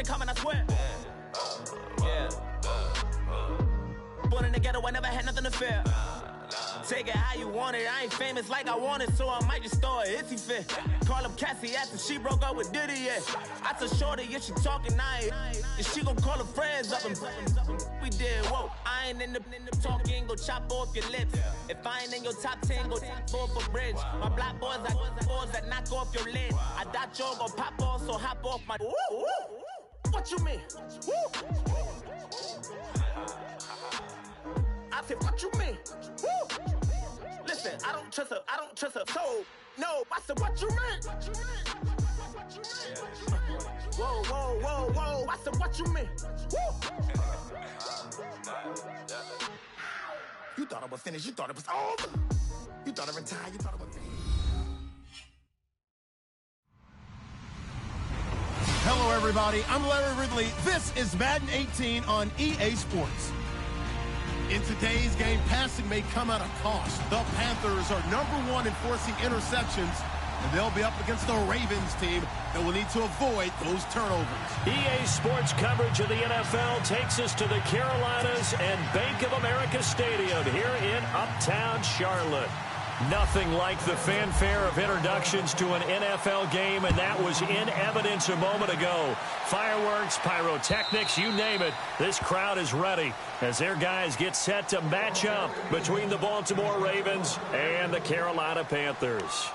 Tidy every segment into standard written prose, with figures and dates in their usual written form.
coming, I swear. Yeah. Born in the ghetto, I never had nothing to fear. Take it how you want it. I ain't famous like I want it, so I might just throw a hissy fit. Call up Cassie after she broke up with Diddy, yeah. I told Shorty if she talking, and she gon' call her friends up and we did, whoa. I ain't in the talking, go chop off your lips. If I ain't in your top 10, go top 4 for bridge. My black boys, I got boys that knock off your lid. I thought y'all gon' pop off, so hop off my. What you mean? I said, what you mean? Listen, I don't trust her, so no. I said, what you mean? Whoa. I said, what you mean? You thought it was finished. You thought it was over. You thought it retired. You thought it was finished. Hello, everybody. I'm Larry Ridley. This is Madden 18 on EA Sports. In today's game, passing may come at a cost. The Panthers are #1 in forcing interceptions, and they'll be up against the Ravens team that will need to avoid those turnovers. EA Sports coverage of the NFL takes us to the Carolinas and Bank of America Stadium here in Uptown Charlotte. Nothing like the fanfare of introductions to an NFL game, and that was in evidence a moment ago. Fireworks, pyrotechnics, you name it. This crowd is ready as their guys get set to match up between the Baltimore Ravens and the Carolina Panthers.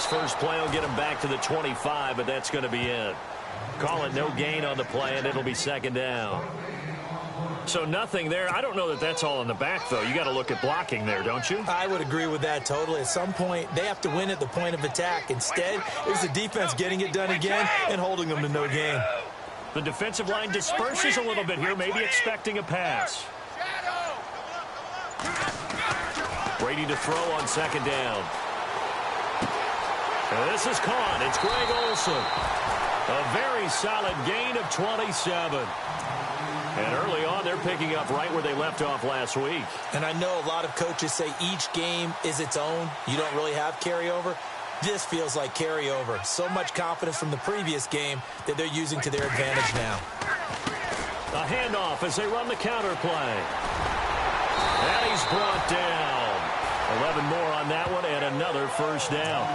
First play will get him back to the 25, but that's going to be it. Call it no gain on the play, and it'll be second down. So nothing there. I don't know that that's all in the back, though. You got to look at blocking there, don't you? I would agree with that totally. At some point, they have to win at the point of attack. Instead, it was the defense getting it done again and holding them to no gain. The defensive line disperses a little bit here, maybe expecting a pass. Brady to throw on second down. This is caught. It's Greg Olsen. A very solid gain of 27. And early on, they're picking up right where they left off last week. And I know a lot of coaches say each game is its own. You don't really have carryover. This feels like carryover. So much confidence from the previous game that they're using to their advantage now. A handoff as they run the counter play. And he's brought down. 11 more on that one and another first down.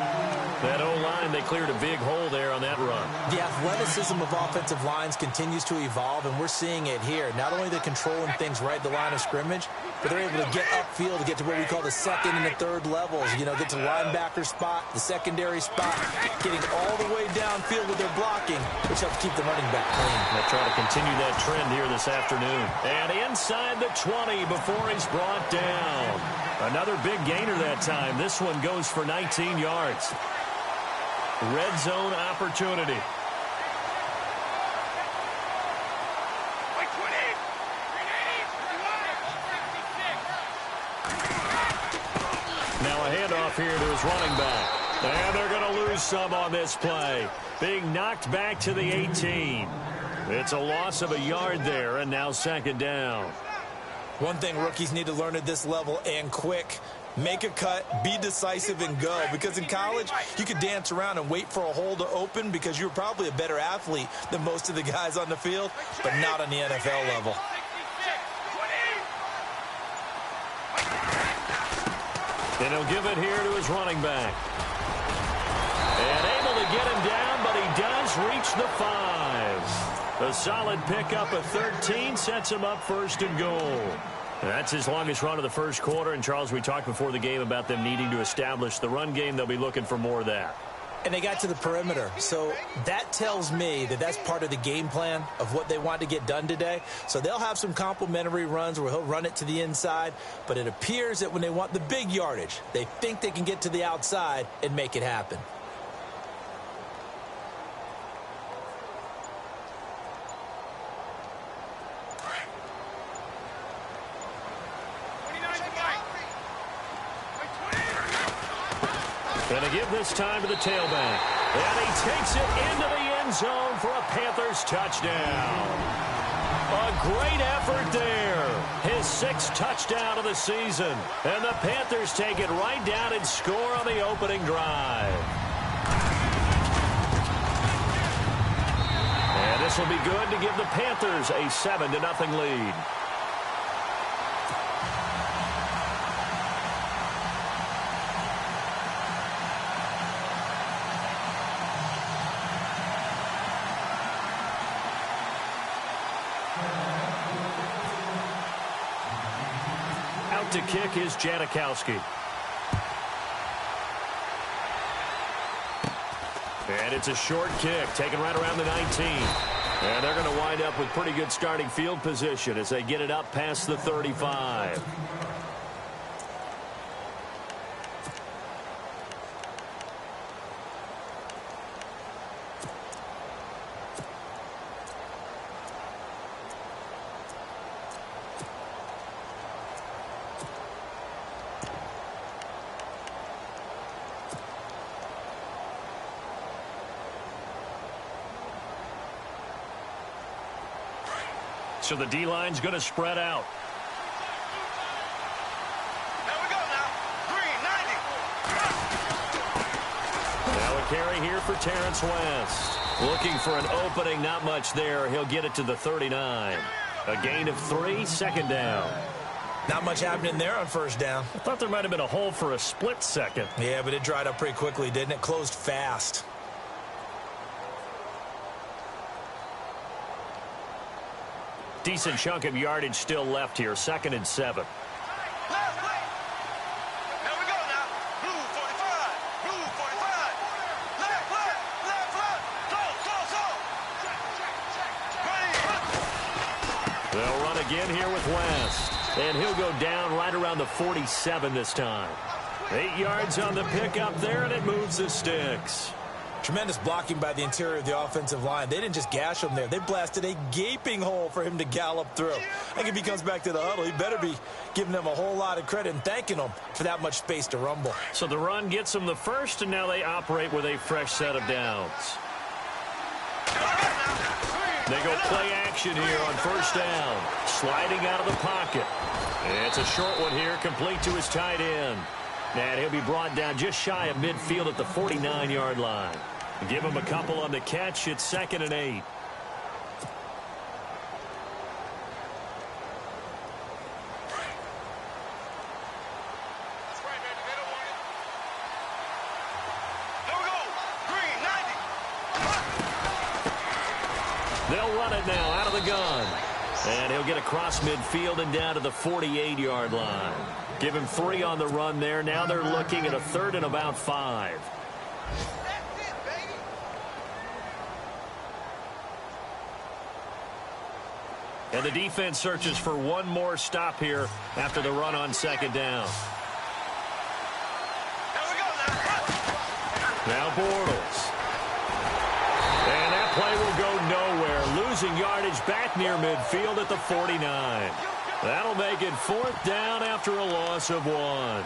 That O-line, they cleared a big hole there on that run. The athleticism of offensive lines continues to evolve, and we're seeing it here. Not only they're controlling things right at the line of scrimmage, but they're able to get upfield to get to what we call the second and the third levels. You know, get to the linebacker spot, the secondary spot, getting all the way downfield with their blocking, which helps keep the running back clean. They'll try to continue that trend here this afternoon. And inside the 20 before he's brought down. Another big gainer that time. This one goes for 19 yards. Red zone opportunity. Now a handoff here to his running back. And they're going to lose some on this play. Being knocked back to the 18. It's a loss of a yard there, and now second down. One thing rookies need to learn at this level, and quick. Make a cut, be decisive, and go. Because in college, you could dance around and wait for a hole to open because you're probably a better athlete than most of the guys on the field, but not on the NFL level. And he'll give it here to his running back. And able to get him down, but he does reach the 5. A solid pickup of 13 sets him up first and goal. That's his longest run of the first quarter. And, Charles, we talked before the game about them needing to establish the run game. They'll be looking for more of that. And they got to the perimeter. So that tells me that that's part of the game plan of what they want to get done today. So they'll have some complementary runs where he'll run it to the inside. But it appears that when they want the big yardage, they think they can get to the outside and make it happen. And to give this time to the tailback. And he takes it into the end zone for a Panthers touchdown. A great effort there. His 6th touchdown of the season. And the Panthers take it right down and score on the opening drive. And this will be good to give the Panthers a 7-0 lead. Out to kick is Janikowski. And it's a short kick, taken right around the 19. And they're going to wind up with pretty good starting field position as they get it up past the 35. So the D-line's going to spread out. There we go now. Green, 90. Now a carry here for Terrence West. Looking for an opening, not much there. He'll get it to the 39. A gain of 3, second down. Not much happening there on first down. I thought there might have been a hole for a split second. Yeah, but it dried up pretty quickly, didn't it? Closed fast. Decent chunk of yardage still left here. 2nd and 7. Left, left. There we go now. Blue 45. Blue 45. Left, left. Left, left. Go, go, go. Ready. They'll run again here with West. And he'll go down right around the 47 this time. 8 yards on the pickup there, and it moves the sticks. Tremendous blocking by the interior of the offensive line. They didn't just gash him there. They blasted a gaping hole for him to gallop through. I think if he comes back to the huddle, he better be giving them a whole lot of credit and thanking them for that much space to rumble. So the run gets them the first, and now they operate with a fresh set of downs. They go play action here on first down. Sliding out of the pocket. It's a short one here, complete to his tight end. And he'll be brought down just shy of midfield at the 49-yard line. Give him a couple on the catch. It's 2nd and 8. They'll run it now out of the gun. And he'll get across midfield and down to the 48-yard line. Give him 3 on the run there. Now they're looking at a 3rd and about 5. And the defense searches for one more stop here after the run on 2nd down. Now Bortles. And that play will go nowhere. Losing yardage back near midfield at the 49. That'll make it 4th down after a loss of 1.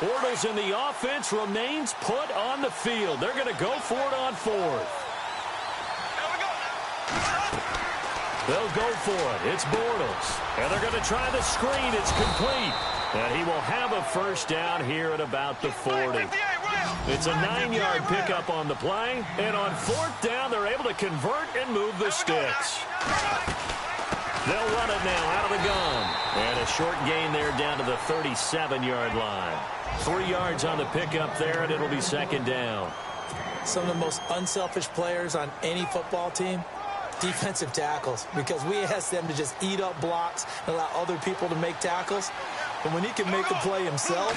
Bortles in the offense remains put on the field. They're going to go for it on 4th. They'll go for it. It's Bortles. And they're going to try the screen. It's complete. And he will have a first down here at about the 40. It's a 9-yard pickup on the play. And on 4th down, they're able to convert and move the sticks. They'll run it now out of the gun. And a short gain there down to the 37-yard line. 3 yards on the pickup there, and it'll be 2nd down. Some of the most unselfish players on any football team, defensive tackles, because we ask them to just eat up blocks and allow other people to make tackles. But when he can make the play himself,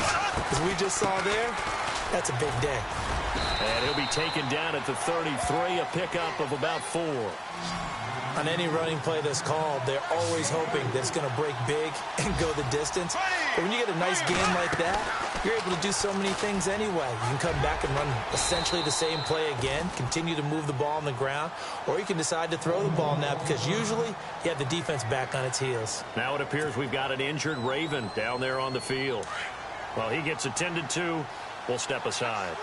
as we just saw there, that's a big day. And he'll be taken down at the 33, a pickup of about 4. On any running play that's called, they're always hoping that it's going to break big and go the distance. But when you get a nice game like that, you're able to do so many things anyway. You can come back and run essentially the same play again, continue to move the ball on the ground, or you can decide to throw the ball now because usually you have the defense back on its heels. Now it appears we've got an injured Raven down there on the field. While he gets attended to, we'll step aside.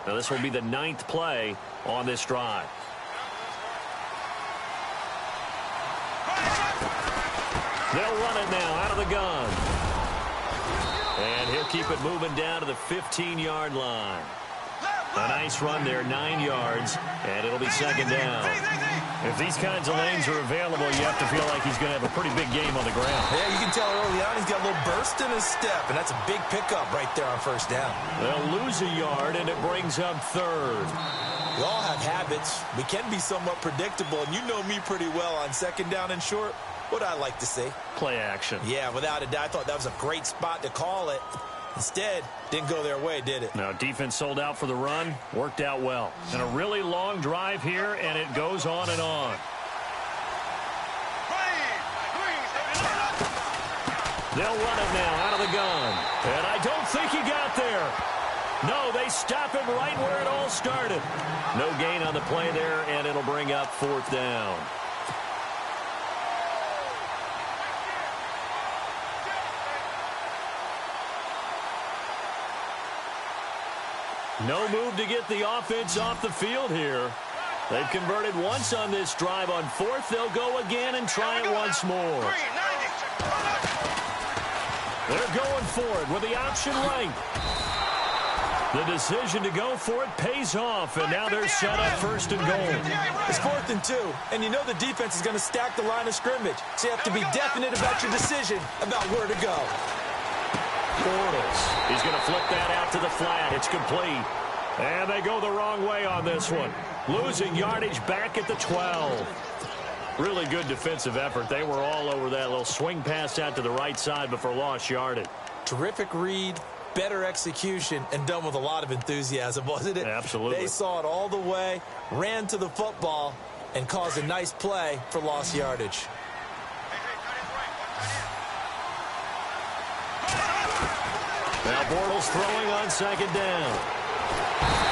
Now this will be the 9th play on this drive. They'll run it now out of the gun. And he'll keep it moving down to the 15-yard line. A nice run there, 9 yards, and it'll be 2nd down. If these kinds of lanes are available, you have to feel like he's going to have a pretty big game on the ground. Yeah, you can tell early on he's got a little burst in his step, and that's a big pickup right there on 1st down. They'll lose a yard, and it brings up 3rd. We all have habits. We can be somewhat predictable, and you know me pretty well on 2nd down and short. What I like to see? Play action. Yeah, without a doubt, I thought that was a great spot to call it. Instead, didn't go their way, did it? Now, defense sold out for the run. Worked out well. And a really long drive here, and it goes on and on. They'll run it now out of the gun. And I don't think he got there. No, they stop him right where it all started. No gain on the play there, and it'll bring up 4th down. No move to get the offense off the field here. They've converted once on this drive. On 4th, they'll go again and try it once more. They're going for it with the option right. The decision to go for it pays off, and now they're set up 1st and goal. It's 4th and 2, and you know the defense is going to stack the line of scrimmage, so you have to be definite about your decision about where to go. Bortles. He's going to flip that out to the flat. It's complete. And they go the wrong way on this one. Losing yardage back at the 12. Really good defensive effort. They were all over that little swing pass out to the right side before lost yardage. Terrific read, better execution, and done with a lot of enthusiasm, wasn't it? Absolutely. They saw it all the way, ran to the football, and caused a nice play for lost yardage. Now Bortles throwing on 2nd down.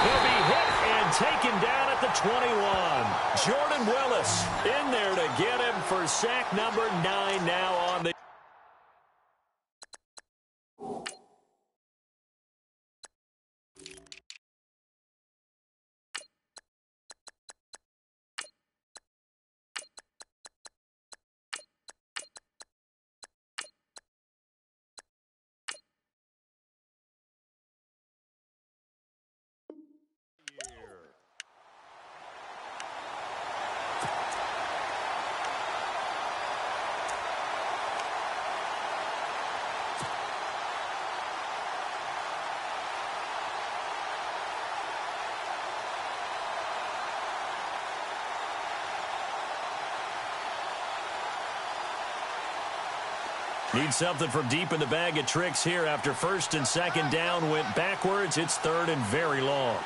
He'll be hit and taken down at the 21. Jordan Willis in there to get him for sack number 9 now on the... Need something from deep in the bag of tricks here after 1st and 2nd down went backwards. It's 3rd and very long.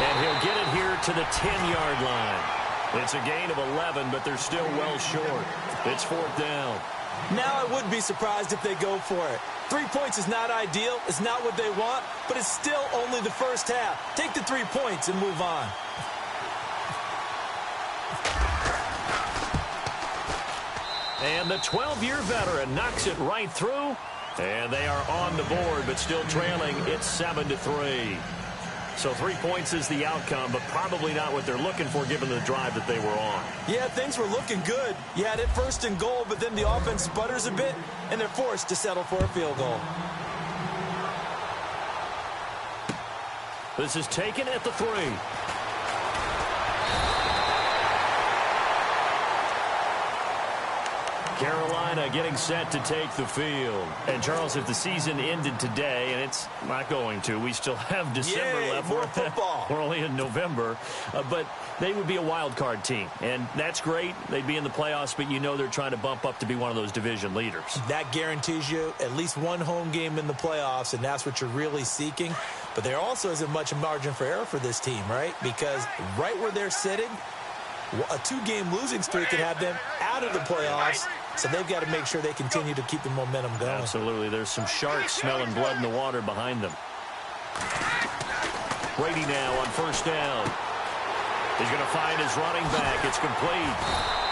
And he'll get it here to the 10-yard line. It's a gain of 11, but they're still well short. It's 4th down. Now I would be surprised if they go for it. 3 points is not ideal. It's not what they want, but it's still only the 1st half. Take the 3 points and move on. And the 12-year veteran knocks it right through. And they are on the board, but still trailing. It's 7-3. So 3 points is the outcome, but probably not what they're looking for given the drive that they were on. Yeah, things were looking good. You had it 1st and goal, but then the offense sputters a bit, and they're forced to settle for a field goal. This is taken at the 3. Carolina getting set to take the field. And, Charles, if the season ended today, and it's not going to, we still have December left. More football. We're only in November. But they would be a wild card team. And that's great. They'd be in the playoffs, but you know they're trying to bump up to be one of those division leaders. That guarantees you at least one home game in the playoffs, and that's what you're really seeking. But there also isn't much margin for error for this team, right? Because right where they're sitting, a 2-game losing streak could have them out of the playoffs. So they've got to make sure they continue to keep the momentum going. Absolutely. There's some sharks smelling blood in the water behind them. Brady now on first down. He's going to find his running back. It's complete.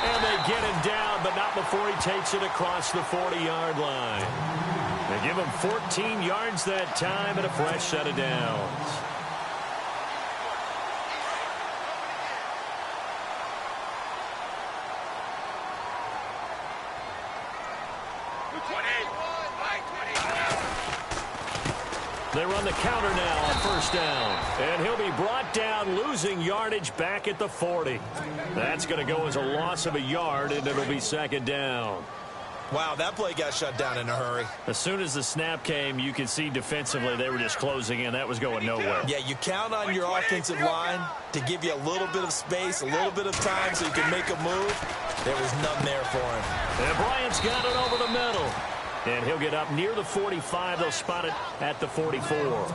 And they get him down, but not before he takes it across the 40-yard line. They give him 14 yards that time and a fresh set of downs. They run the counter now on first down. And he'll be brought down, losing yardage back at the 40. That's going to go as a loss of a yard, and it'll be second down. Wow, that play got shut down in a hurry. As soon as the snap came, you could see defensively they were just closing in. That was going nowhere. Yeah, you count on your offensive line to give you a little bit of space, a little bit of time so you can make a move. There was none there for him. And Bryant's got it over the middle. And he'll get up near the 45. They'll spot it at the 44.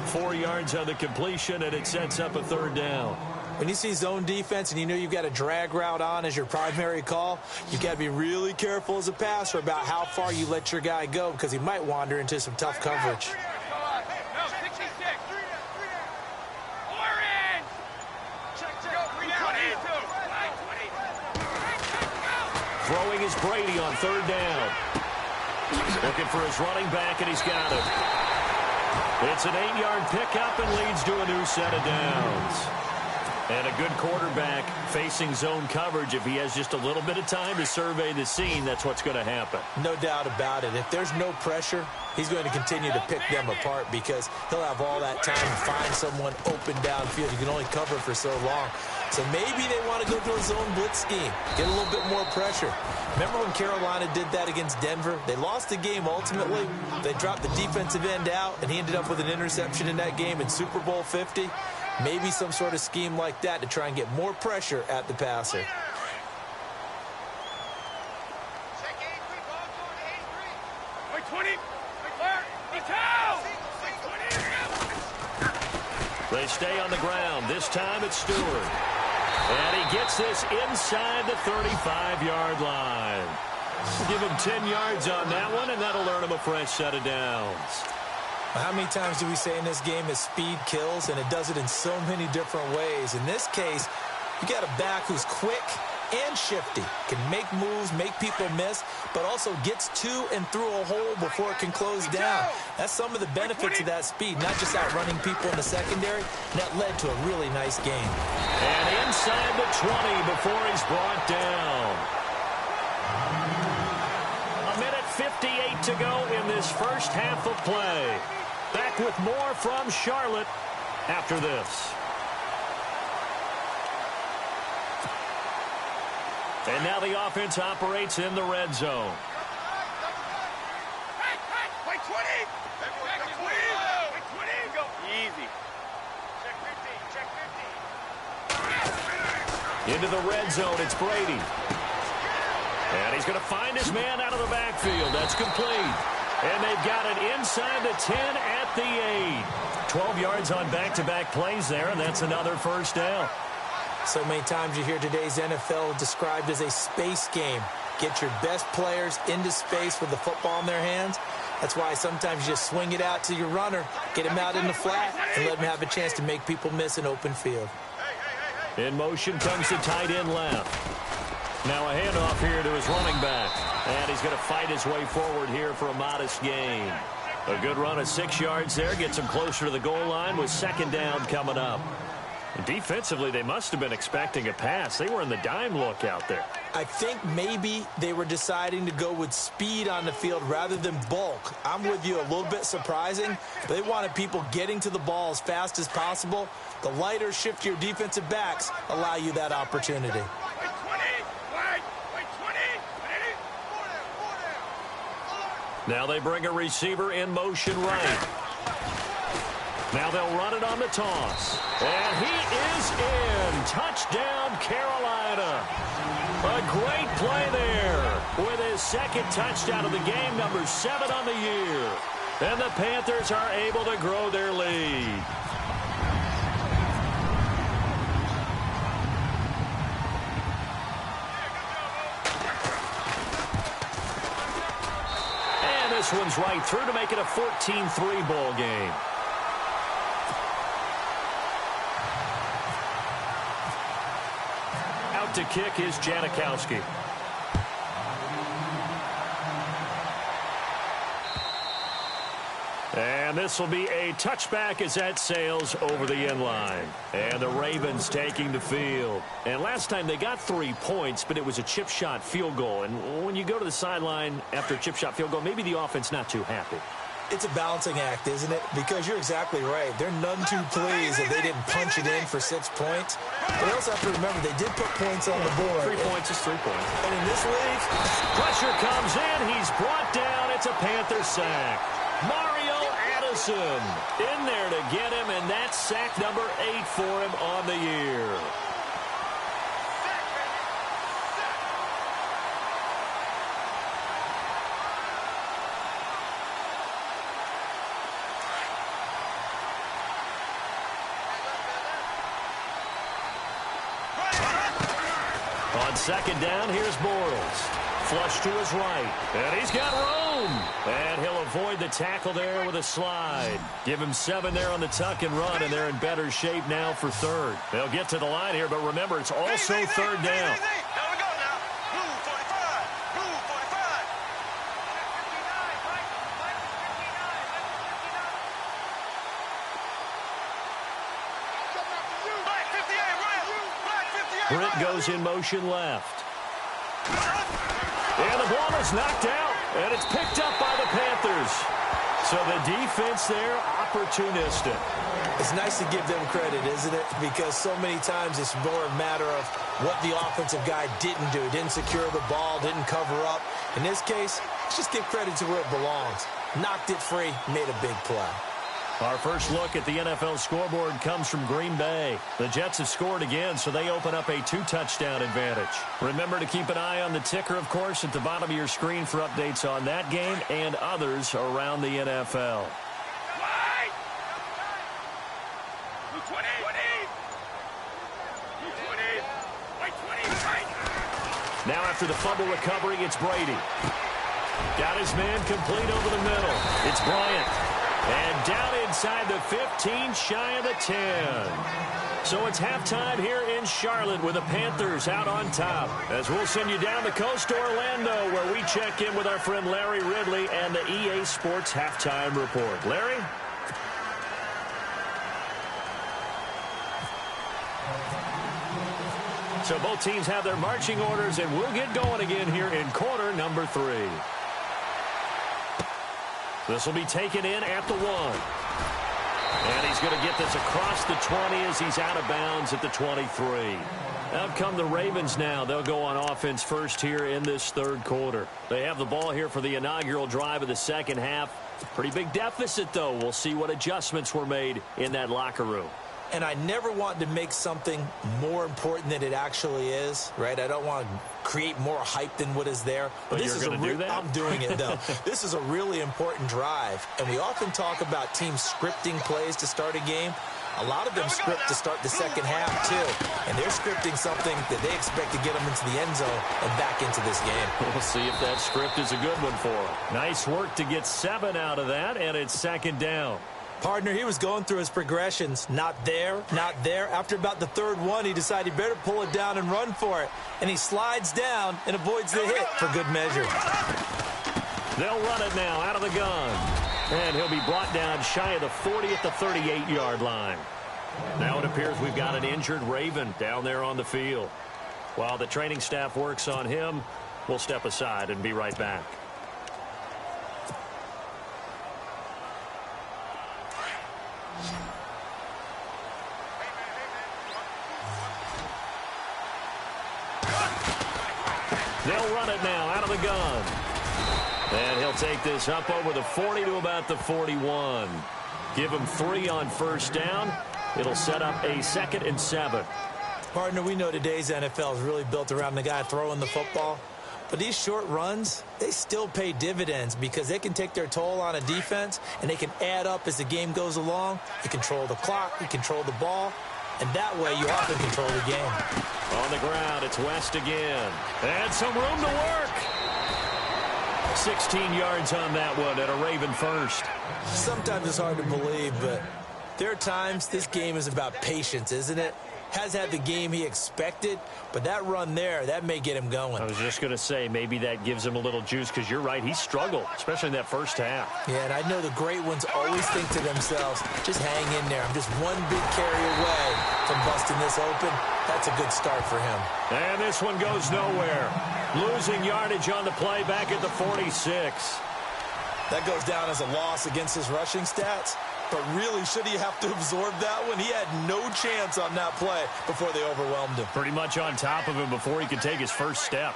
4 yards on the completion, and it sets up a third down. When you see zone defense and you know you've got a drag route on as your primary call, you've got to be really careful as a passer about how far you let your guy go because he might wander into some tough coverage. Throwing is Brady on third down. Looking for his running back, and he's got it. It's an 8-yard pickup and leads to a new set of downs. And a good quarterback facing zone coverage. If he has just a little bit of time to survey the scene, that's what's going to happen. No doubt about it. If there's no pressure, he's going to continue to pick them apart because he'll have all that time to find someone open downfield. You can only cover for so long. So maybe they want to go to a zone blitz scheme, get a little bit more pressure. Remember when Carolina did that against Denver? They lost the game ultimately. They dropped the defensive end out, and he ended up with an interception in that game in Super Bowl 50. Maybe some sort of scheme like that to try and get more pressure at the passer. They stay on the ground. This time it's Stewart. And he gets this inside the 35-yard line. Give him 10 yards on that one, and that'll earn him a fresh set of downs. How many times do we say in this game that speed kills, and it does it in so many different ways? In this case, you got a back who's quick and shifty, can make moves, make people miss, but also gets to and through a hole before it can close down. That's some of the benefits of that speed, not just outrunning people in the secondary. That led to a really nice game. And inside the 20 before he's brought down. A minute 58 to go in this first half of play. Back with more from Charlotte after this. And now the offense operates in the red zone. Wait, 20. Go easy. Check 50. Into the red zone, it's Brady. And he's going to find his man out of the backfield. That's complete. And they've got it inside the 10 at the 8. 12 yards on back-to-back plays there, and that's another first down. So many times you hear today's NFL described as a space game. Get your best players into space with the football in their hands. That's why sometimes you just swing it out to your runner, get him out in the flat, and let him have a chance to make people miss an open field. In motion comes the tight end left. Now a handoff here to his running back. And he's going to fight his way forward here for a modest gain. A good run of 6 yards there. Gets him closer to the goal line with second down coming up. Defensively, they must have been expecting a pass. They were in the dime look out there. I think maybe they were deciding to go with speed on the field rather than bulk. I'm with you, a little bit surprising. They wanted people getting to the ball as fast as possible. The lighter, shiftier defensive backs allow you that opportunity. Now they bring a receiver in motion right. Now they'll run it on the toss. And he is in. Touchdown, Carolina. A great play there with his second touchdown of the game, number 7 on the year. And the Panthers are able to grow their lead. And this one's right through to make it a 14-3 ball game. Out to kick is Janikowski. And this will be a touchback as that sails over the end line. And the Ravens taking the field. And last time they got 3 points, but it was a chip shot field goal. And when you go to the sideline after a chip shot field goal, maybe the offense not too happy. It's a balancing act, isn't it? Because you're exactly right. They're none too pleased that they didn't punch it in for 6 points. But also have to remember they did put points on the board. 3 points is 3 points. And in this league, pressure comes in. He's brought down. It's a Panther sack. Mario Addison in there to get him, and that's sack number 8 for him on the year. On second down, here's Bortles. Flush to his right. And he's got room. And he'll avoid the tackle there with a slide. Give him 7 there on the tuck and run, and they're in better shape now for third. They'll get to the line here, but remember, it's also third down. There we go now. Blue 45. Blue 45. Black 58, right. Black 58. Britt goes in motion left. And the ball is knocked out, and it's picked up by the Panthers. So the defense there, opportunistic. it's nice to give them credit, isn't it? Because so many times it's more a matter of what the offensive guy didn't do. Didn't secure the ball, didn't cover up. In this case, let's just give credit to where it belongs. Knocked it free, made a big play. Our first look at the NFL scoreboard comes from Green Bay. The Jets have scored again, so they open up a 2-touchdown advantage. Remember to keep an eye on the ticker, of course, at the bottom of your screen for updates on that game and others around the NFL. Now after the fumble recovery, it's Brady. Got his man complete over the middle. It's Bryant. And down inside the 15, shy of the 10. So it's halftime here in Charlotte with the Panthers out on top. As we'll send you down the coast to Orlando, where we check in with our friend Larry Ridley and the EA Sports Halftime Report. Larry? So both teams have their marching orders, and we'll get going again here in quarter number 3. This will be taken in at the 1. And he's going to get this across the 20 as he's out of bounds at the 23. Out come the Ravens now. They'll go on offense first here in this third quarter. They have the ball here for the inaugural drive of the second half. Pretty big deficit, though. We'll see what adjustments were made in that locker room. And I never want to make something more important than it actually is, right? I don't want to create more hype than what is there. But this you're going to do that? I'm doing it, though. This is a really important drive. And we often talk about teams scripting plays to start a game. A lot of them script to start the second half, too. And they're scripting something that they expect to get them into the end zone and back into this game. We'll see if that script is a good one for them. Nice work to get 7 out of that, and it's second down. Partner, he was going through his progressions. Not there, not there. After about the third one, he decided he better pull it down and run for it. And he slides down and avoids the hit for good measure. They'll run it now out of the gun. And he'll be brought down shy of the 40 at the 38-yard line. Now it appears we've got an injured Raven down there on the field. While the training staff works on him, we'll step aside and be right back. They'll run it now out of the gun. And he'll take this up over the 40 to about the 41. Give him 3 on first down. It'll set up a 2nd and 7. Partner, we know today's NFL is really built around the guy throwing the football. But these short runs, they still pay dividends because they can take their toll on a defense and they can add up as the game goes along. You control the clock, you control the ball, and that way you often control the game. On the ground, it's West again. And some room to work. 16 yards on that one at a Raven first. Sometimes it's hard to believe, but there are times this game is about patience, isn't it? Has had the game he expected, but that run there, that may get him going. I was just going to say, maybe that gives him a little juice, because you're right, he struggled, especially in that first half. Yeah, and I know the great ones always think to themselves, just hang in there. I'm just one big carry away from busting this open. That's a good start for him. And this one goes nowhere. Losing yardage on the play back at the 46. That goes down as a loss against his rushing stats. But really, should he have to absorb that one? He had no chance on that play before they overwhelmed him. Pretty much on top of him before he could take his first step.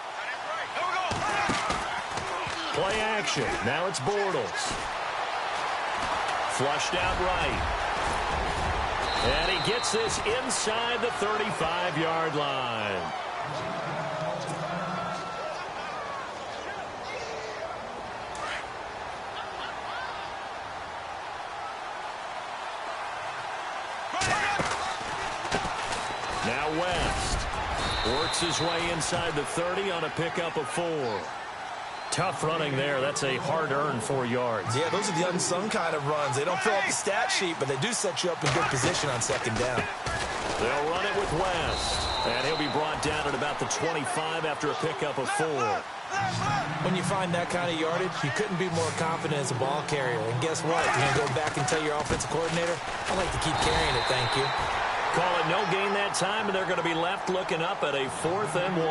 Play action. Now it's Bortles. Flushed out right. And he gets this inside the 35-yard line. Now West works his way inside the 30 on a pickup of 4. Tough running there. That's a hard-earned 4 yards. Yeah, those are the unsung kind of runs. They don't fill up the stat sheet, but they do set you up in good position on 2nd down. They'll run it with West. And he'll be brought down at about the 25 after a pickup of 4. When you find that kind of yardage, you couldn't be more confident as a ball carrier. And guess what? You're going to go back and tell your offensive coordinator, I'd like to keep carrying it, thank you. Call it no gain that time, and they're going to be left looking up at a 4th and 1.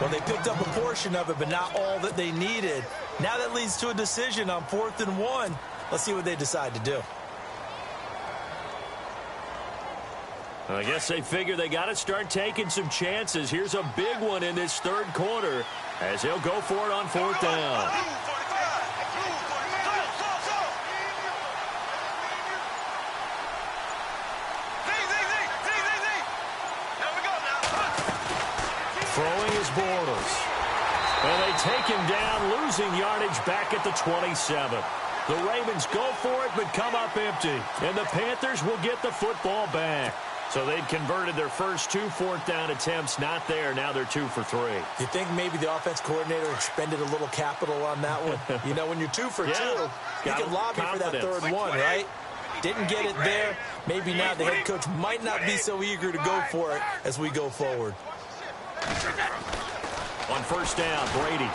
Well, they picked up a portion of it, but not all that they needed. Now that leads to a decision on 4th and 1. Let's see what they decide to do. I guess they figure they got to start taking some chances. Here's a big one in this 3rd quarter as they'll go for it on 4th down. Throwing is Bortles. And they take him down, losing yardage back at the 27. The Ravens go for it, but come up empty. And the Panthers will get the football back. So they'd converted their first 2 4th down attempts. Not there. Now they're 2 for 3. You think maybe the offense coordinator expended a little capital on that one? You know, when you're 2 for 2, you can lobby for that 3rd one, right? Didn't get it there. Maybe now the head coach might not be so eager to go for it as we go forward. On 1st down, Brady.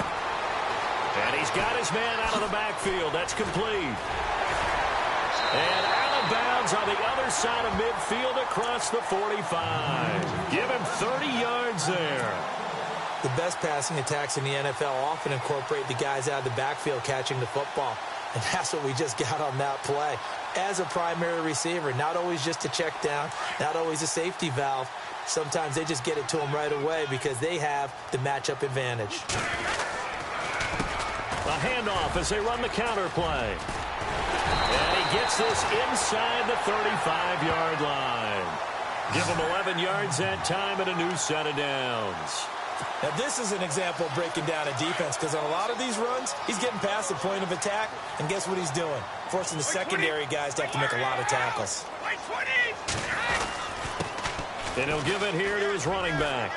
And he's got his man out of the backfield. That's complete. And out of bounds on the other side of midfield across the 45. Give him 30 yards there. The best passing attacks in the NFL often incorporate the guys out of the backfield catching the football. And that's what we just got on that play. As a primary receiver, not always just a check down, not always a safety valve. Sometimes they just get it to him right away because they have the matchup advantage. A handoff as they run the counter play. And he gets this inside the 35-yard line. Give him 11 yards that time and a new set of downs. Now, this is an example of breaking down a defense because on a lot of these runs, he's getting past the point of attack, and guess what he's doing? Forcing the secondary guys to have to make a lot of tackles. And he'll give it here to his running back.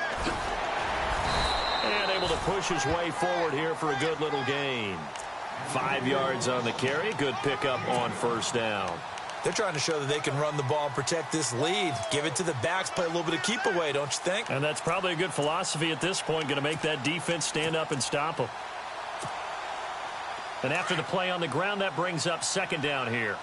And able to push his way forward here for a good little gain. 5 yards on the carry. Good pickup on 1st down. They're trying to show that they can run the ball and protect this lead. Give it to the backs, play a little bit of keep away, don't you think? And that's probably a good philosophy at this point, going to make that defense stand up and stop them. And after the play on the ground, that brings up 2nd down here.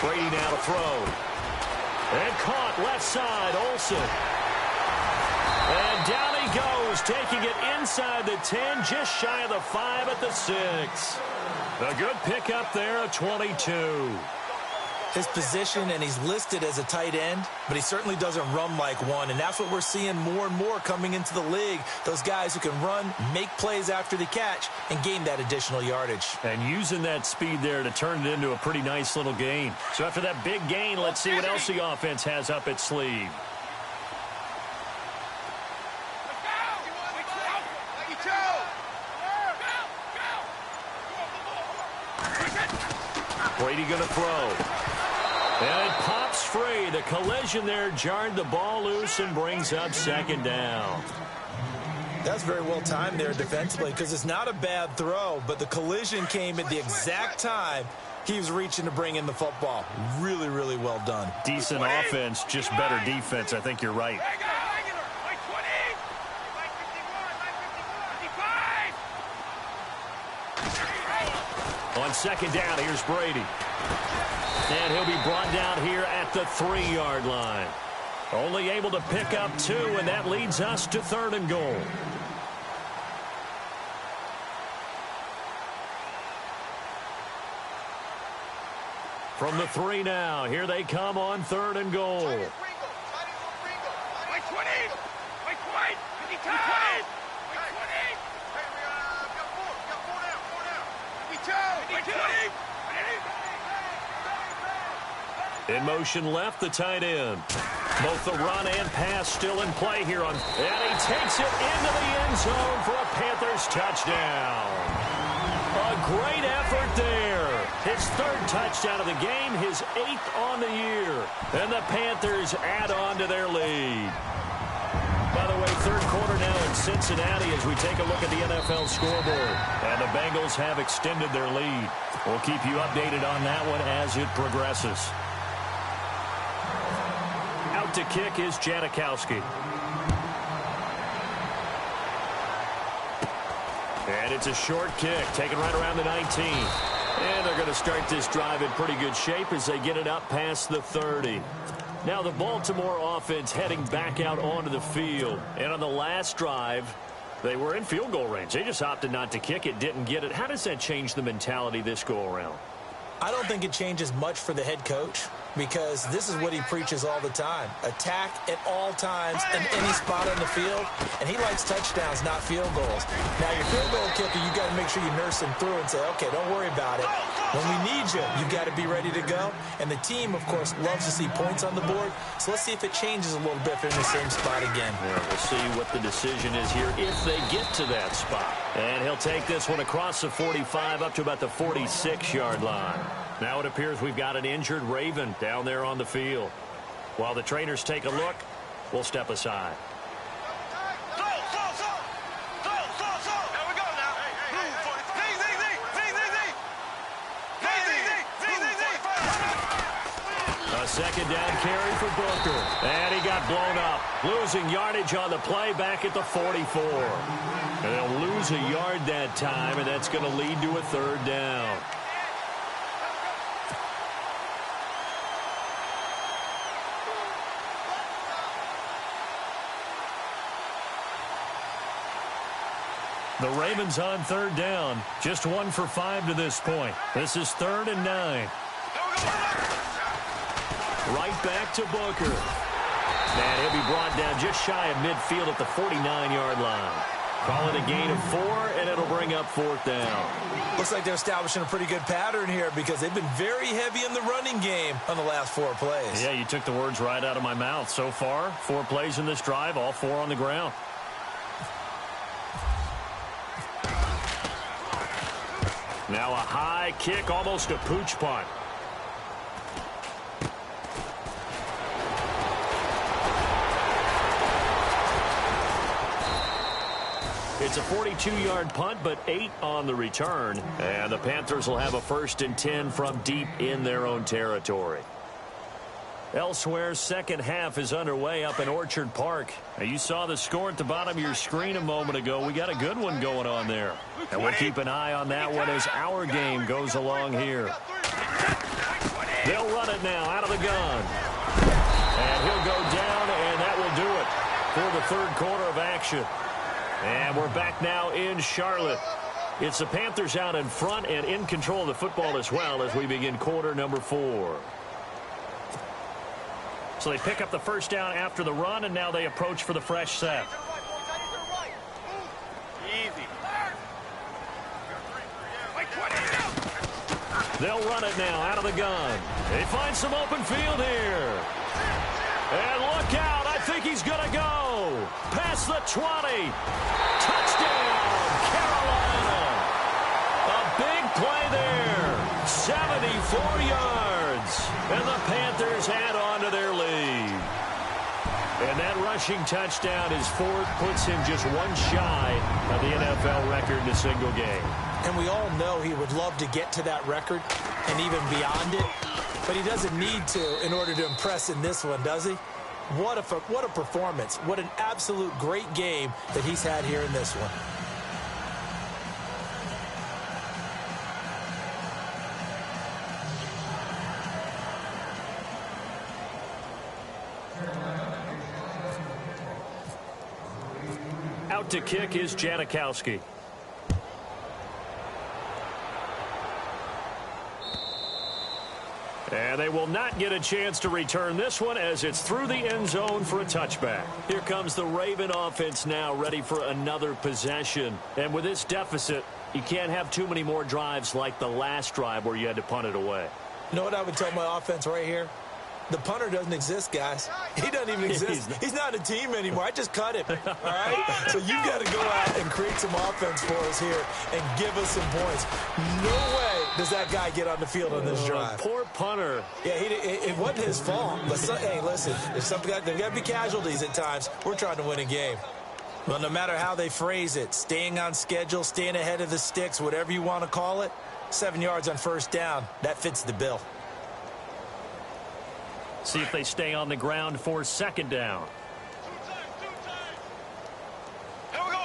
Brady now to throw. And caught left side, Olsen. And down he goes, taking it inside the 10, just shy of the 5 at the 6. A good pickup there, a 22. His position, and he's listed as a tight end, but he certainly doesn't run like one, and that's what we're seeing more and more coming into the league. Those guys who can run, make plays after the catch, and gain that additional yardage. And using that speed there to turn it into a pretty nice little gain. So after that big gain, let's see what else the offense has up its sleeve. Brady going to throw. And it pops free. The collision there jarred the ball loose and brings up second down. That's very well timed there defensively because it's not a bad throw, but the collision came at the exact time he was reaching to bring in the football. Really, really well done. Decent offense, just better defense. I think you're right. On second down, here's Brady. And he'll be brought down here at the 3-yard line. Only able to pick up 2, and that leads us to 3rd and goal. From the 3 now, here they come on 3rd and goal. In motion left, the tight end. Both the run and pass still in play here on. And he takes it into the end zone for a Panthers touchdown. A great effort there. His 3rd touchdown of the game, his 8th on the year. And the Panthers add on to their lead. By the way, 3rd quarter now in Cincinnati as we take a look at the NFL scoreboard. And the Bengals have extended their lead. We'll keep you updated on that one as it progresses. Out to kick is Janikowski. And it's a short kick, taken right around the 19. And they're going to start this drive in pretty good shape as they get it up past the 30. Now the Baltimore offense heading back out onto the field. And on the last drive, they were in field goal range. They just opted not to kick it, didn't get it. How does that change the mentality this go-around? I don't think it changes much for the head coach because this is what he preaches all the time. Attack at all times in any spot on the field, and he likes touchdowns, not field goals. Now, your field goal kicker, you got to make sure you nurse him through and say, okay, don't worry about it. When we need you, you've got to be ready to go. And the team, of course, loves to see points on the board. So let's see if it changes a little bit if they're in the same spot again. Yeah, we'll see what the decision is here if they get to that spot. And he'll take this one across the 45 up to about the 46-yard line. Now it appears we've got an injured Raven down there on the field. While the trainers take a look, we'll step aside. A second down carry for Booker. And he got blown up. Losing yardage on the play back at the 44. And they'll lose a yard that time, and that's going to lead to a 3rd down. The Ravens on 3rd down. Just 1 for 5 to this point. This is 3rd and 9. Right back to Booker. And he'll be brought down just shy of midfield at the 49-yard line. Call it a gain of 4, and it'll bring up 4th down. Looks like they're establishing a pretty good pattern here because they've been very heavy in the running game on the last 4 plays. Yeah, you took the words right out of my mouth. So far, 4 plays in this drive, all 4 on the ground. Now a high kick, almost a pooch punt. It's a 42-yard punt, but 8 on the return. And the Panthers will have a 1st and 10 from deep in their own territory. Elsewhere, second half is underway up in Orchard Park. Now, you saw the score at the bottom of your screen a moment ago. We got a good one going on there. And we'll keep an eye on that one as our game goes along here. They'll run it now out of the gun. And he'll go down, and that will do it for the 3rd quarter of action. And we're back now in Charlotte. It's the Panthers out in front and in control of the football as well as we begin quarter number 4. So they pick up the first down after the run, and now they approach for the fresh set. Easy. They'll run it now out of the gun. They find some open field here. And look out. I think he's going to go. Past the 20. Touchdown, Carolina. A big play there. 74 yards. And the Panthers add on to their lead. And that rushing touchdown is fourth, puts him just one shy of the NFL record in a single game. And we all know he would love to get to that record and even beyond it. But he doesn't need to in order to impress in this one, does he? What a performance. What an absolute great game that he's had here in this one. Out to kick is Janikowski. And they will not get a chance to return this one as it's through the end zone for a touchback. Here comes the Raven offense now, ready for another possession. And with this deficit, you can't have too many more drives like the last drive where you had to punt it away. You know what I would tell my offense right here? The punter doesn't exist, guys. He doesn't even exist. He's not a team anymore. I just cut him, all right? So you've got to go out and create some offense for us here and give us some points. No way does that guy get on the field on this drive. Poor punter. Yeah, it wasn't his fault. But hey, listen, there's got to be casualties at times. We're trying to win a game. Well, no matter how they phrase it, staying on schedule, staying ahead of the sticks, whatever you want to call it, 7 yards on first down, that fits the bill. See if they stay on the ground for second down. Here we go.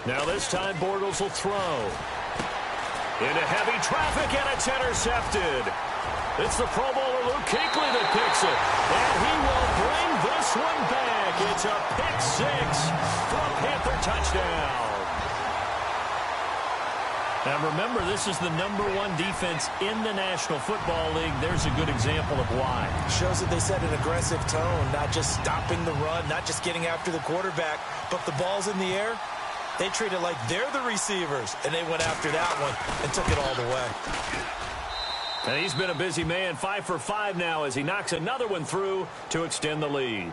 Now this time Bortles will throw. Into heavy traffic, and it's intercepted. It's the Pro Bowler Luke Kuechly that picks it. And he will bring this one back. It's a pick six for a Panther touchdown. Now remember, this is the #1 defense in the National Football League. There's a good example of why. Shows that they set an aggressive tone, not just stopping the run, not just getting after the quarterback, but the ball's in the air. They treat it like they're the receivers, and they went after that one and took it all the way. And he's been a busy man, 5 for 5 now as he knocks another one through to extend the lead.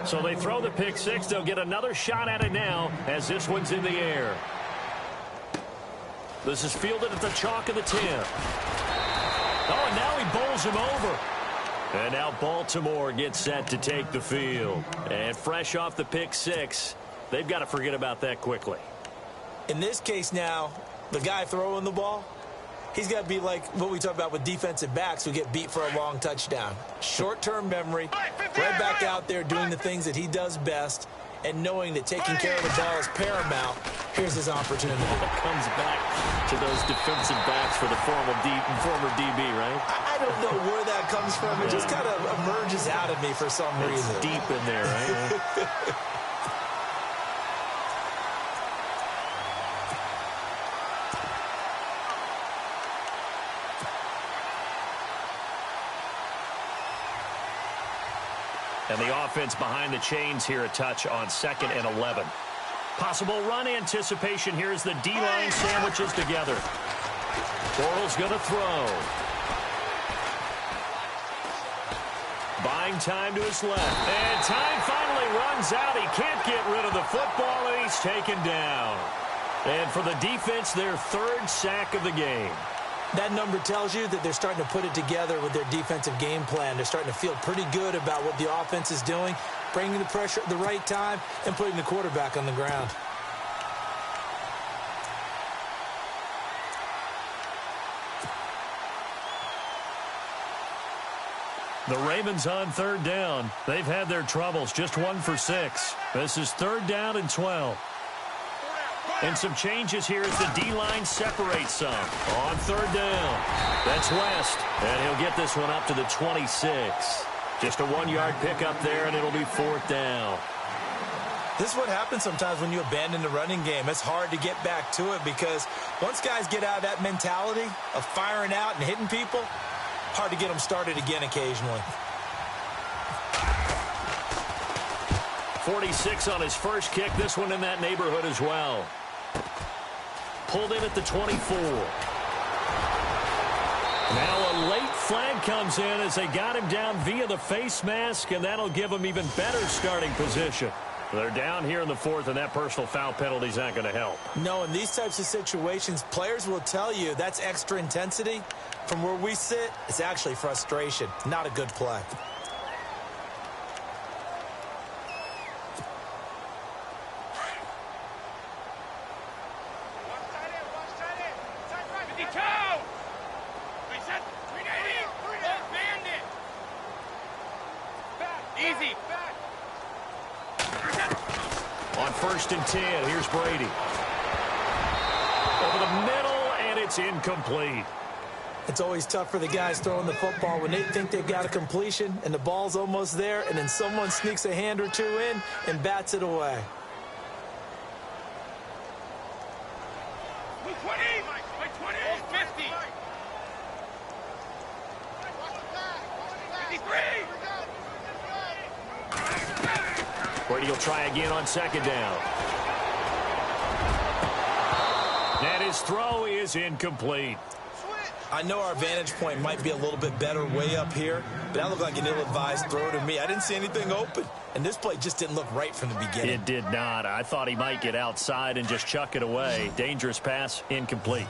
So they throw the pick six. They'll get another shot at it now as this one's in the air. This is fielded at the chalk of the 10. Oh, and now he bowls him over. And now Baltimore gets set to take the field. And fresh off the pick six, they've got to forget about that quickly. In this case now, the guy throwing the ball, he's got to be like what we talk about with defensive backs who get beat for a long touchdown. Short-term memory, right back out there doing the things that he does best, and knowing that taking care of the ball is paramount. Here's his opportunity. Comes back to those defensive backs for the former DB, right? I don't know where that comes from. It just kind of emerges out of me for some reason. It's deep in there, right? And the offense behind the chains here, a touch on 2nd and 11. Possible run anticipation here as the D-line sandwiches together. Bortles going to throw. Buying time to his left. And time finally runs out. He can't get rid of the football, and he's taken down. And for the defense, their 3rd sack of the game. That number tells you that they're starting to put it together with their defensive game plan. They're starting to feel pretty good about what the offense is doing, bringing the pressure at the right time, and putting the quarterback on the ground. The Ravens on 3rd down. They've had their troubles, just 1 for 6. This is 3rd down and 12. And some changes here as the D-line separates some. On 3rd down, that's West. And he'll get this one up to the 26. Just a 1-yard pickup there, and it'll be 4th down. This is what happens sometimes when you abandon the running game. It's hard to get back to it because once guys get out of that mentality of firing out and hitting people, hard to get them started again occasionally. 46 on his first kick. This one in that neighborhood as well. Pulled in at the 24. Now a late flag comes in as they got him down via the face mask, and that'll give him even better starting position. They're down here in the fourth, and that personal foul penalty is not going to help. No, in these types of situations, players will tell you that's extra intensity. From where we sit, it's actually frustration. Not a good play. Easy. On 1st and 10, here's Brady. Over the middle, and it's incomplete. It's always tough for the guys throwing the football when they think they've got a completion and the ball's almost there, and then someone sneaks a hand or two in and bats it away. 20, 20, 50. 53. Brady will try again on 2nd down. And his throw is incomplete. I know our vantage point might be a little bit better way up here, but that looked like an ill-advised throw to me. I didn't see anything open, and this play just didn't look right from the beginning. It did not. I thought he might get outside and just chuck it away. Dangerous pass, incomplete.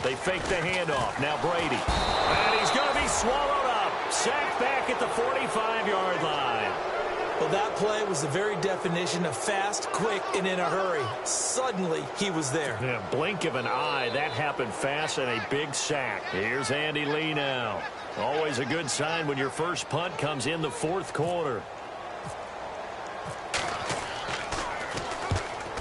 They fake the handoff. Now Brady. And he's going to be swallowed up. Sacked back at the 45-yard line. Well, that play was the very definition of fast, quick, and in a hurry. Suddenly, he was there. Yeah, blink of an eye. That happened fast and a big sack. Here's Andy Lee now. Always a good sign when your first punt comes in the 4th quarter.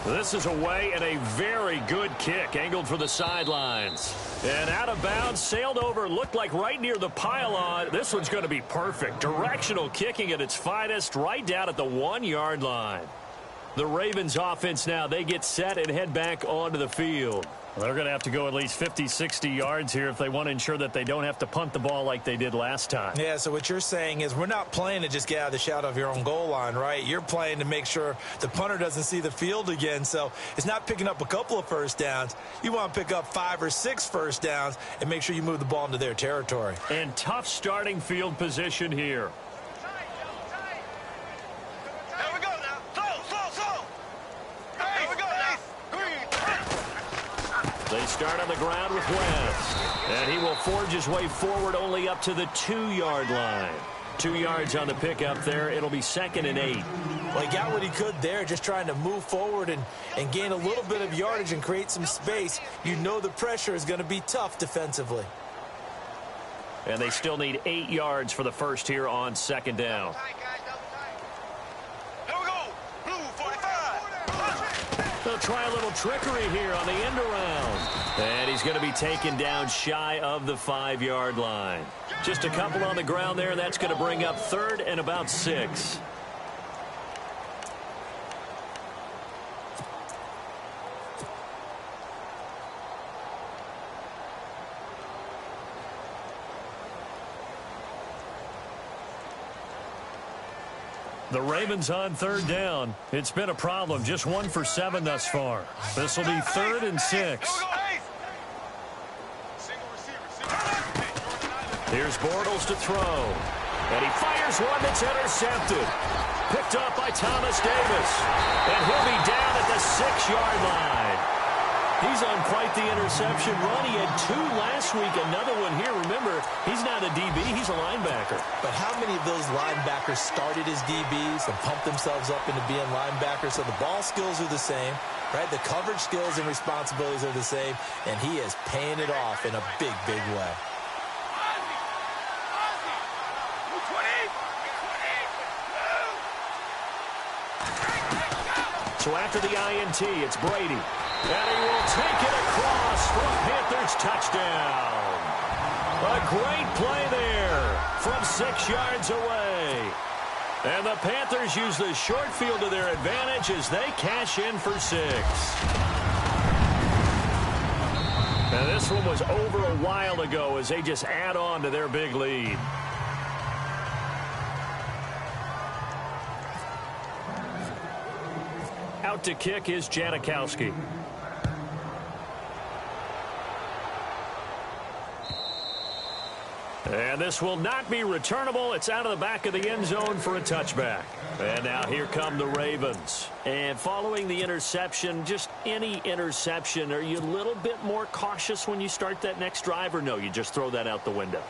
This is away and a very good kick angled for the sidelines. And out of bounds, sailed over, looked like right near the pylon. This one's going to be perfect. Directional kicking at its finest right down at the 1-yard line. The Ravens offense now, they get set and head back onto the field. They're going to have to go at least 50, 60 yards here if they want to ensure that they don't have to punt the ball like they did last time. Yeah, so what you're saying is we're not playing to just get out of the shadow of your own goal line, right? You're playing to make sure the punter doesn't see the field again. So it's not picking up a couple of first downs. You want to pick up 5 or 6 first downs and make sure you move the ball into their territory. And tough starting field position here. They start on the ground with West. And he will forge his way forward only up to the 2-yard line. 2 yards on the pickup there. It'll be 2nd and 8. Well, he got what he could there, just trying to move forward and gain a little bit of yardage and create some space. You know the pressure is going to be tough defensively. And they still need 8 yards for the first here on 2nd down. They'll try a little trickery here on the end around. And he's going to be taken down shy of the 5-yard line. Just a couple on the ground there. That's going to bring up 3rd and about 6. The Ravens on 3rd down. It's been a problem. Just 1 for 7 thus far. This will be 3rd and 6. Here's Bortles to throw. And he fires one that's intercepted. Picked up by Thomas Davis. And he'll be down at the 6-yard line. He's on quite the interception run. He had 2 last week, another one here. Remember, he's not a DB, he's a linebacker. But how many of those linebackers started as DBs and pumped themselves up into being linebackers? So the ball skills are the same, right? The coverage skills and responsibilities are the same, and he is paying it off in a big, big way. So after the INT, it's Brady. And he will take it across for a Panthers touchdown. A great play there from 6 yards away. And the Panthers use the short field to their advantage as they cash in for 6. Now this one was over a while ago as they just add on to their big lead. Out to kick is Janikowski. And this will not be returnable. It's out of the back of the end zone for a touchback. And now here come the Ravens. And following the interception, just any interception, are you a little bit more cautious when you start that next drive, or no, you just throw that out the window?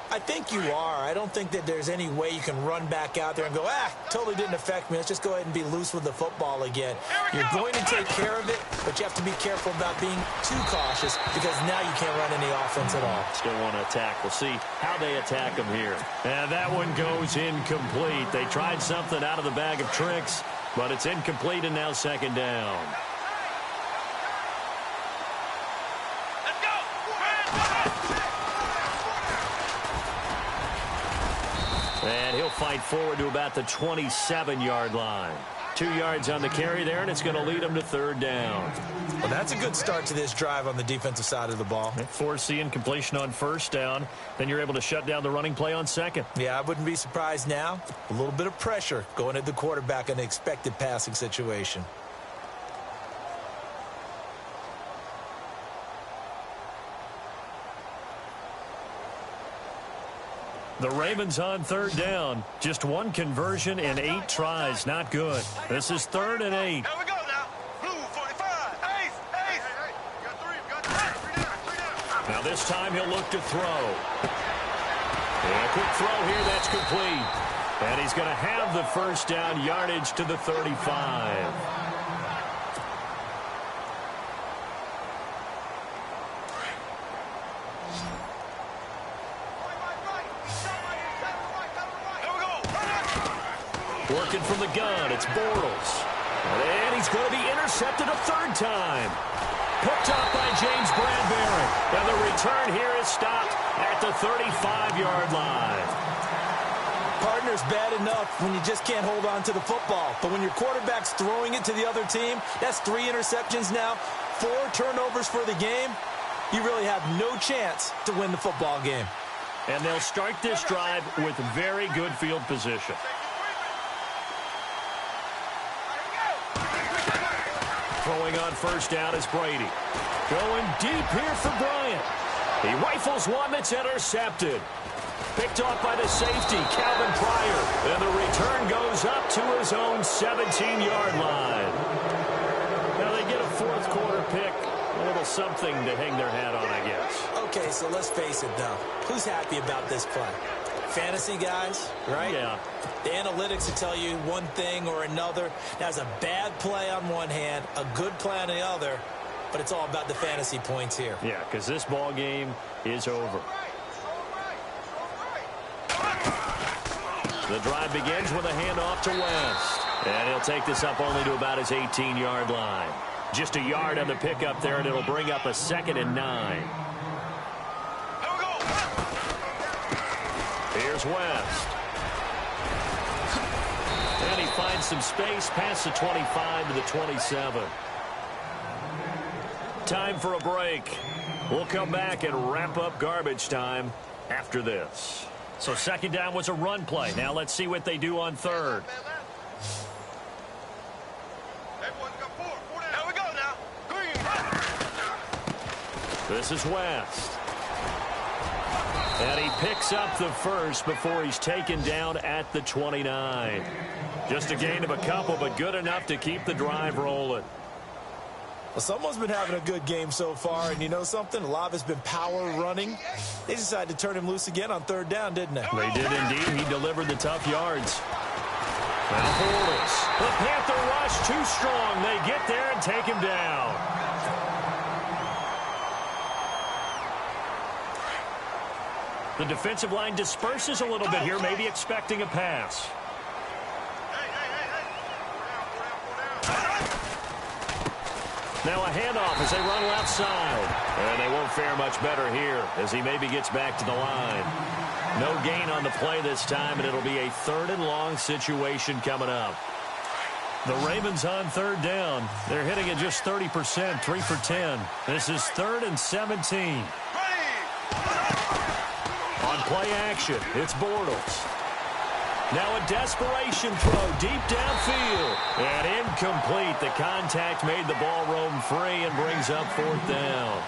I think you are. I don't think that there's any way you can run back out there and go, totally didn't affect me. Let's just go ahead and be loose with the football again. You're going to take care of it, but you have to be careful about being too cautious because now you can't run any offense at all. Still want to attack. We'll see how they attack them here. And that one goes incomplete. They tried something out of the bag of tricks, but it's incomplete and now second down. And he'll fight forward to about the 27-yard line. 2 yards on the carry there, and it's going to lead him to third down. Well, that's a good start to this drive on the defensive side of the ball. Force the incompletion on first down. Then you're able to shut down the running play on second. Yeah, I wouldn't be surprised now. A little bit of pressure going at the quarterback in an expected passing situation. The Ravens on third down. Just one conversion in 8 tries. Not good. This is 3rd and 8. Here we go now. Blue 45. Ace. Hey, you got 3. You got 3 down. Now this time he'll look to throw. And a quick throw here. That's complete. And he's going to have the first down yardage to the 35. Working from the gun, it's Bortles. And he's going to be intercepted a 3rd time. Picked up by James Bradbury. And the return here is stopped at the 35-yard line. Partner's bad enough when you just can't hold on to the football. But when your quarterback's throwing it to the other team, that's 3 interceptions now, 4 turnovers for the game. You really have no chance to win the football game. And they'll start this drive with very good field position. Throwing on first down is Brady. Going deep here for Bryant. He rifles one that's intercepted. Picked off by the safety, Calvin Pryor. And the return goes up to his own 17-yard line. Now they get a 4th quarter pick. A little something to hang their hat on, I guess. Okay, so let's face it, though. Who's happy about this play? Fantasy guys, right? Yeah. The analytics will tell you one thing or another. That's a bad play on one hand, a good play on the other, but it's all about the fantasy points here. Yeah, because this ball game is over. The drive begins with a handoff to West. And he'll take this up only to about his 18-yard line. Just a yard on the pickup there, and it'll bring up a 2nd and 9. Here's West. And he finds some space past the 25 to the 27. Time for a break. We'll come back and wrap up garbage time after this. So 2nd down was a run play. Now let's see what they do on 3rd. Here we go now. Green. This is West. And he picks up the first before he's taken down at the 29. Just a gain of a couple, but good enough to keep the drive rolling. Well, someone's been having a good game so far, and you know something? A lot of it's been power running. They decided to turn him loose again on 3rd down, didn't they? They did indeed. He delivered the tough yards. Now Bortles. The Panther rush too strong. They get there and take him down. The defensive line disperses a little bit here, maybe expecting a pass. Now a handoff as they run left side. And they won't fare much better here as he maybe gets back to the line. No gain on the play this time, and it'll be a 3rd and long situation coming up. The Ravens on 3rd down. They're hitting at just 30%, 3 for 10. This is 3rd and 17. On play action, it's Bortles. Now a desperation throw deep downfield. And incomplete. The contact made the ball roam free and brings up 4th down.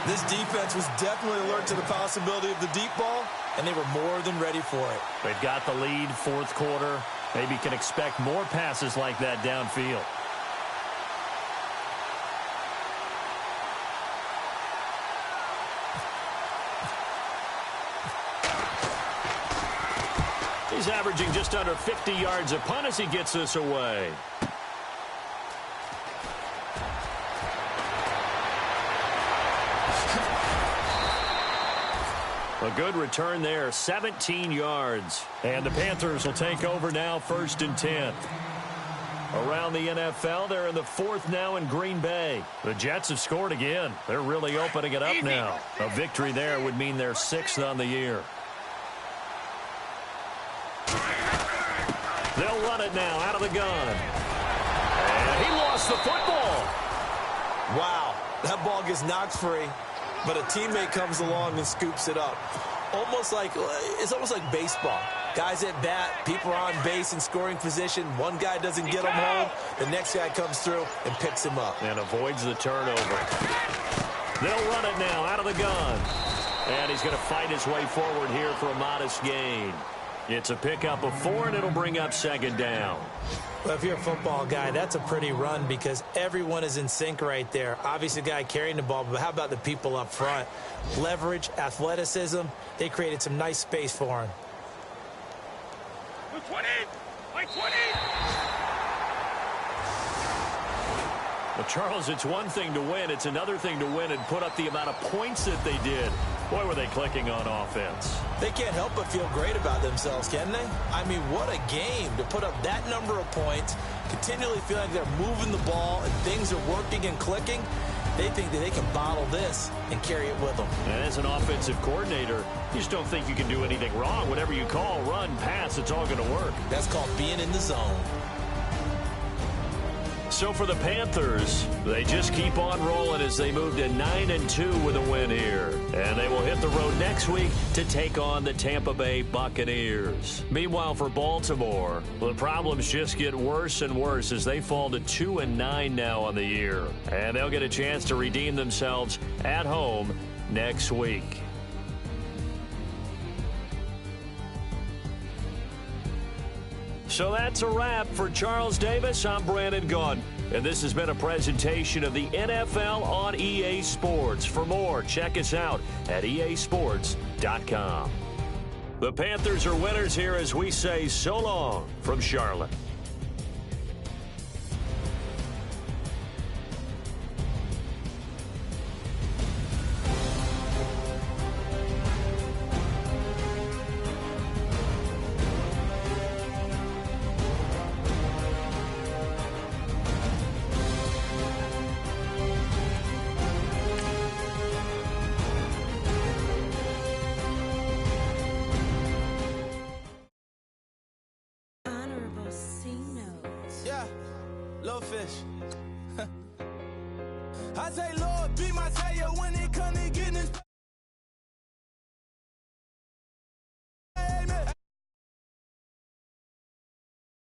This defense was definitely alert to the possibility of the deep ball, and they were more than ready for it. They've got the lead, 4th quarter. Maybe can expect more passes like that downfield. He's averaging just under 50 yards a punt as he gets this away. A good return there, 17 yards. And the Panthers will take over now, 1st and 10. Around the NFL, they're in the 4th now in Green Bay. The Jets have scored again. They're really opening it up now. A victory there would mean they're 6th on the year. They'll run it now out of the gun. And he lost the football. Wow, that ball gets knocked free, but a teammate comes along and scoops it up. It's almost like baseball. Guys at bat, people are on base in scoring position. One guy doesn't get him home. The next guy comes through and picks him up. And avoids the turnover. They'll run it now out of the gun. And he's going to fight his way forward here for a modest gain. It's a pickup of 4, and it'll bring up 2nd down. Well, if you're a football guy, that's a pretty run because everyone is in sync right there. Obviously, the guy carrying the ball, but how about the people up front? Leverage, athleticism, they created some nice space for him. 20! 20! Well, Charles, it's one thing to win. It's another thing to win and put up the amount of points that they did. Boy, were they clicking on offense. They can't help but feel great about themselves, can they? I mean, what a game to put up that number of points, continually feel like they're moving the ball and things are working and clicking. They think that they can bottle this and carry it with them. And as an offensive coordinator, you just don't think you can do anything wrong. Whatever you call, run, pass, it's all going to work. That's called being in the zone. So for the Panthers, they just keep on rolling as they move to 9-2 with a win here. And they will hit the road next week to take on the Tampa Bay Buccaneers. Meanwhile, for Baltimore, the problems just get worse and worse as they fall to 2-9 now on the year. And they'll get a chance to redeem themselves at home next week. So that's a wrap for Charles Davis. I'm Brandon Gaudin, and this has been a presentation of the NFL on EA Sports. For more, check us out at easports.com. The Panthers are winners here as we say so long from Charlotte. Fish. I say, Lord, be my savior when it comes